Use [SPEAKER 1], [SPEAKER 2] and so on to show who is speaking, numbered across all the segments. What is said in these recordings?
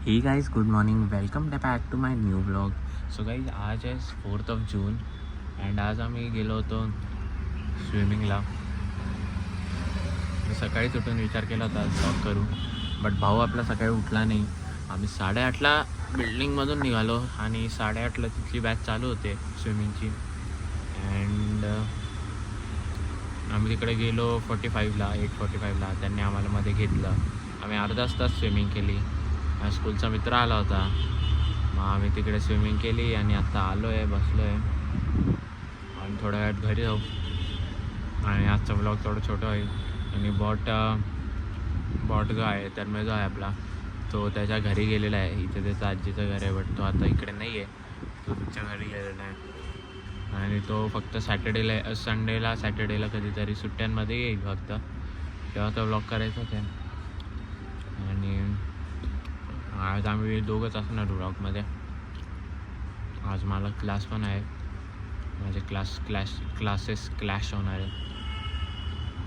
[SPEAKER 1] हे guys, good morning, welcome back to my new blog. So guys, आज आहे 4 जून and आज आम्ही गेलो होतो स्विमिंगला. मी सकाळीच उठून विचार केला होता ब्लॉग करू, बट भाऊ आपला सकाळी उठला नाही. आम्ही 8:30ला बिल्डिंगमधून निघालो आणि 8:30ला तिथली बॅच चालू होते स्विमिंगची. अँड आम्ही तिकडे गेलो 8:45ला. त्यांनी आम्हाला मध्ये घेतलं. आम्ही अर्धाच तास स्विमिंग केली. स्कूलचा मित्र आला होता, मग आम्ही तिकडे स्विमिंग केली आणि आता आलो आहे, बसलो आहे आणि थोड्या वेळात घरी जाऊ. आणि आजचा ब्लॉग थोडं छोटं होईल. आणि बॉट जो आहे तन्मय जो आहे आपला, तो त्याच्या घरी गेलेला आहे. इथे त्याचं आजीचं घर आहे, बट तो आता इकडे नाही आहे, तो तुमच्या घरी गेलेला आहे. आणि तो फक्त सॅटर्डेला कधीतरी सुट्ट्यांमध्ये येईल फक्त, तेव्हा तो ब्लॉग करायचाच आहे. आणि आज आम्ही दोघंच असणार ब्लॉगमध्ये. आज मला क्लास पण आहे, माझे क्लासेस क्लॅश होणार आहे.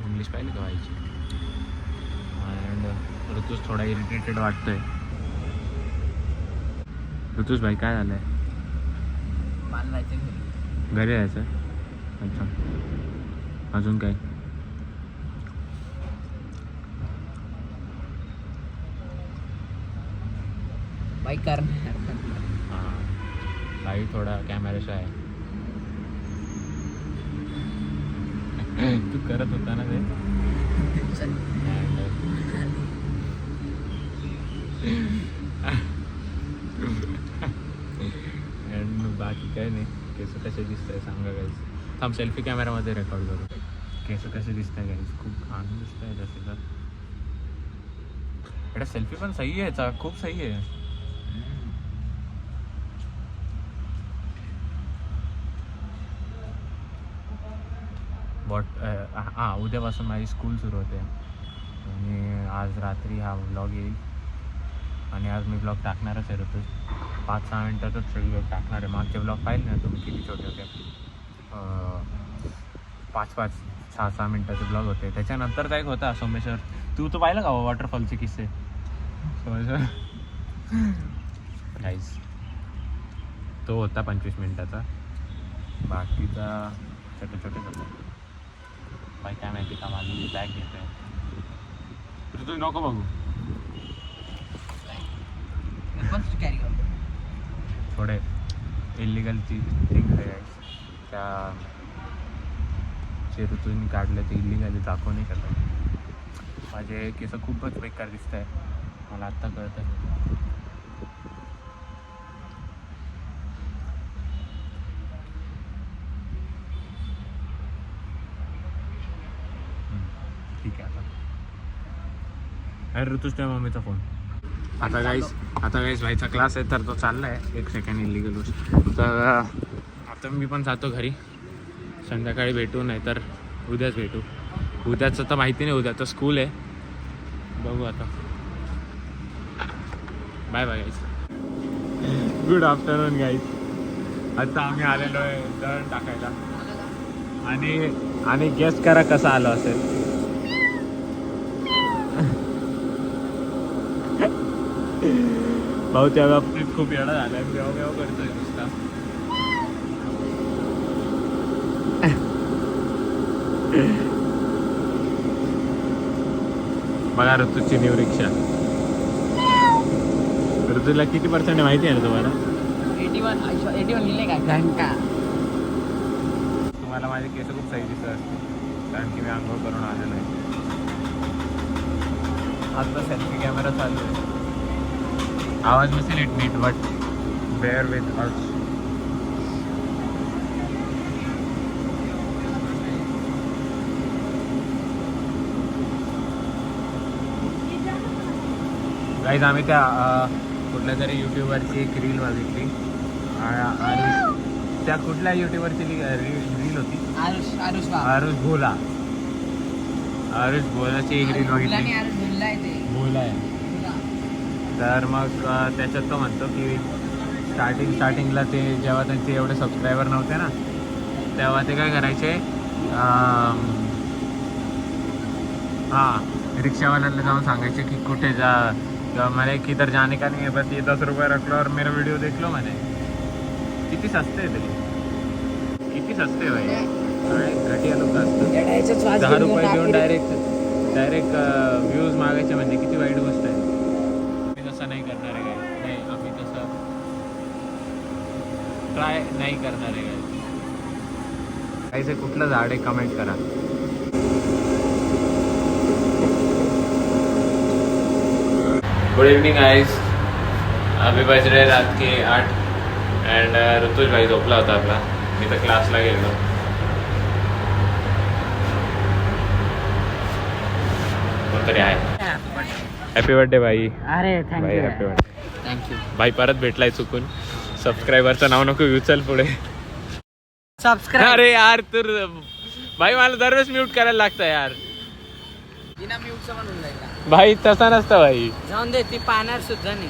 [SPEAKER 1] इंग्लिश पाहिजे का व्हायची. अँड ऋतूस थोडा इरिटेटेड वाटतोय. ऋतूस भाई, काय झालं आहे? घरी जायचं. अच्छा, अजून काय?
[SPEAKER 2] बाईक करणार.
[SPEAKER 1] हां, भाई थोडा कॅमेराचा आहे. तू करत होता ना ते. अँड बाकी काय नाही. केस कसे दिसत आहे सांगा गाईस. थांब, सेल्फी कॅमेरामध्ये रेकॉर्ड करू. केस कसे दिसत आहे गाईस? खूप छान दिसत आहे तसे तर. एवढा सेल्फी पण सही आहे याचा, खूप सही आहे. उद्यापासून माझी स्कूल सुरू होते आणि आज रात्री हा व्लॉग येईल. आणि आज मी ब्लॉग टाकणारच आहे ऋतू. 5-6 मिनटातच सगळी ब्लॉग टाकणार आहे. मागचे ब्लॉग पाहिले ना तुम्ही, किती छोटे होते. 5-6 मिनटाचे ब्लॉग होते. त्याच्यानंतरचा एक होता सोमेश्वर. तू पाहिलं का वॉटरफॉलचे किस्से? सोमेश्वर गाईस, तो होता 25 मिनटाचा. बाकीचा छोटे होता. बाई काय माहिती का, माझी बॅग घेते. ऋतू नको बघू.
[SPEAKER 2] कॅरी करतो.
[SPEAKER 1] थोडे इलिगल थिंग आहे त्या जे ऋतूंनी काढलं ते इलिगली दाखवू नाही शकत. माझे केस खूपच बेकार दिसत आहे, मला आत्ता कळतं. ठीक आहे. अरे ऋतूच त्या मम्मीचा फोन. आता गाईस व्हायचा क्लास आहे तर तो चालला आहे. 1 सेकंड इलिगल गोष्ट. तर आता मी पण जातो घरी. संध्याकाळी भेटू, नाही तर उद्याच भेटू. उद्याचं तर माहिती नाही, उद्या तर स्कूल आहे, बघू आता. बाय बाय गाईस. गुड आफ्टरनून गाईस. आता आम्ही आलेलो आहे दळण टाकायला. आणि गेस करा कसं आलो असेल. भाऊ त्या बाबतीत खूप येडा झालाय, बेव करतोय नुसता. बघा ऋतूची न्यू रिक्षा. ऋतूला किती % आहे माहिती आहे ना तुम्हाला?
[SPEAKER 2] 81 लिहिले काय घंटा.
[SPEAKER 1] तुम्हाला माझे केस खूप सही दिसत असते, कारण की मी आंघोळ करून आलेलो आहे. आता सेल्फी कॅमेरा चालू आहे. आवाज नसेल येत नीट, but bear with us. Guys, आम्ही त्या कुठल्या तरी यूट्यूबवरची एक रील बघितली. त्या कुठल्या यूट्यूबवरची रील होती? आरुष भोलाची एक रील बघितली. भोला आहे. तर मग त्याच्यात तो म्हणतो की स्टार्टिंगला ते जेव्हा त्यांचे एवढे सबस्क्रायबर नव्हते ना, तेव्हा ते काय करायचे, रिक्षावाल्याला जाऊन सांगायचे की कुठे तो मैंने किधर जाने का नहीं है, बस ये 10 रुपये रख लो और मेरा वीडियो देख लो. मैंने किती सस्ते आहे तरी, किती सस्ते भाई. घटिया लोक असतात. 10 रुपये देऊन डायरेक्ट व्ह्यूज मागायचे म्हणजे किती वाईट गोष्ट आहे. आम्ही तसं नाही करणार आहे काय, नाही आम्ही तसं ट्राय नाही करणार आहे काय. काहीचे कुठलं झाड आहे कमेंट करा. Good evening guys. अभी बज रहे रात के 8 अँड ऋतुज भाई झोपला होता आपला. मी तर क्लासला गेलो. कोणतरी आहे. हॅपी बर्थडे भाई.
[SPEAKER 2] अरे
[SPEAKER 1] भाई हॅपी बर्थडे.
[SPEAKER 2] थँक्यू.
[SPEAKER 1] भाई परत भेटलाय चुकून. सबस्क्रायबरचं नाव नको घेऊ, चल पुढे.
[SPEAKER 2] सबस्क्राईब.
[SPEAKER 1] अरे यार तर भाई मला दरवेळेस म्यूट करायला लागतं यार.
[SPEAKER 2] बिना म्यूटचं म्हणून जाईल.
[SPEAKER 1] भाई तसा नसतं भाई.
[SPEAKER 2] जाऊन दे, ती पाहणार सुद्धा नाही.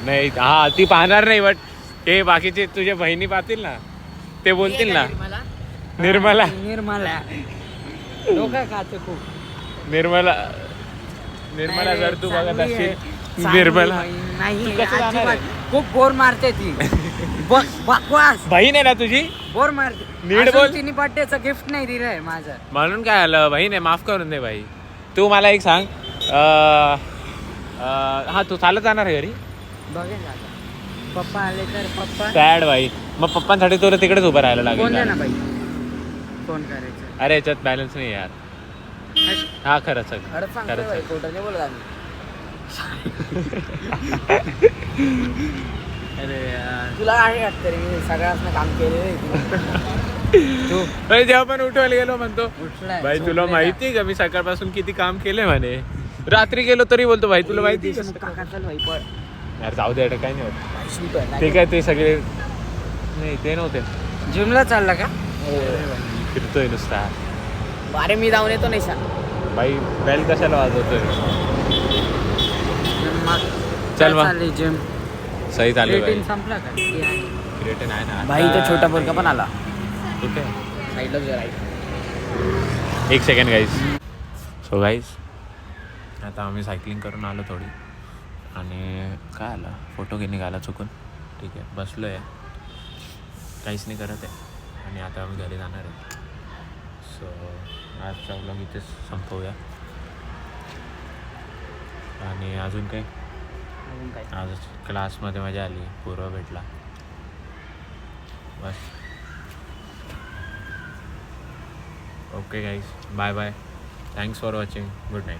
[SPEAKER 1] नाही हा ती पाहणार नाही, बट ते बाकीचे तुझ्या बहिणी पाहतील ना, ते बोलतील ना. निर्मला
[SPEAKER 2] निर्मला डोका खाते खूप.
[SPEAKER 1] निर्मला जर तू बघत असशील निर्मला
[SPEAKER 2] नाही
[SPEAKER 1] तू कसं जाणार
[SPEAKER 2] अजिबात.
[SPEAKER 1] आहे?
[SPEAKER 2] खूप बोर मारते ती. बकवास.
[SPEAKER 1] बहीण आहे ना तुझी,
[SPEAKER 2] बोर मारते.
[SPEAKER 1] नीट बोल.
[SPEAKER 2] तिने बर्थडेचं गिफ्ट नाही दिलंय माझं.
[SPEAKER 1] म्हणून काय आलं. बहीण आहे, माफ करून दे भाई. तू मला एक सांग, हा तू चालत जाणार आहे घरी.
[SPEAKER 2] बघेल आता. पप्पा आले तर पप्पा
[SPEAKER 1] सॅड भाई. मग पप्पांसाठी तुला तिकडेच उभं राहायला
[SPEAKER 2] फोन द्या
[SPEAKER 1] लागेल.
[SPEAKER 2] ना बाई. फोन करायचं.
[SPEAKER 1] अरे याच्यात बॅलन्स नाही यार. हा खरंच
[SPEAKER 2] खरंच सांगतोय
[SPEAKER 1] खरंच
[SPEAKER 2] बाई, खोटं नाही बोलत आम्ही.
[SPEAKER 1] अरे यार
[SPEAKER 2] तुला आहे वाटतं रे, मी सगळ्यांना काम केलेलं आहे. तू
[SPEAKER 1] भाई जेव्हा पण उठवायला गेलो म्हणतो
[SPEAKER 2] उठलाय,
[SPEAKER 1] भाई तुला
[SPEAKER 2] झोपलेला.
[SPEAKER 1] माहिती का मी सकाळपासून किती काम केले म्हणे. रात्री गेलो तरी बोलतो भाई तुला माहिती आहे
[SPEAKER 2] देशमुख काका, चल बाई पळ.
[SPEAKER 1] यार जाऊ दे, काही नाही होत.
[SPEAKER 2] बाई, shoot आहे.
[SPEAKER 1] ते काय ते सगळे नाही ते नव्हते.
[SPEAKER 2] जिमला चालला का?
[SPEAKER 1] फिरतोय नुसता.
[SPEAKER 2] अरे मी जाऊन येतो नाही सा.
[SPEAKER 1] भाई बेल कशाला वाजवतोय.
[SPEAKER 2] चल
[SPEAKER 1] मग.
[SPEAKER 2] चालली जिम.
[SPEAKER 1] सही चालू भाई.
[SPEAKER 2] क्रिएटिन संपला का?
[SPEAKER 1] क्रिएटिन आहे ना
[SPEAKER 2] भाई तो छोटा पोरगा पण आला.
[SPEAKER 1] कुठे.
[SPEAKER 2] साईडला जरा राईट.
[SPEAKER 1] एक सेकंड गाईज. सो गाईज आता आम्ही सायकलिंग करून आलो थोडी, आणि काय आलं फोटो घेणे निघाला चुकून. ठीक आहे बसलो आहे, काहीच नाही करत आहे, आणि आता आम्ही घरी जाणार आहे. सो आजचा व्लॉग इथेच संपवूया. आणि अजून काही आज क्लासमध्ये मजा आली, पूर्व भेटला बस. Okay guys, bye bye. Thanks for watching. Good night.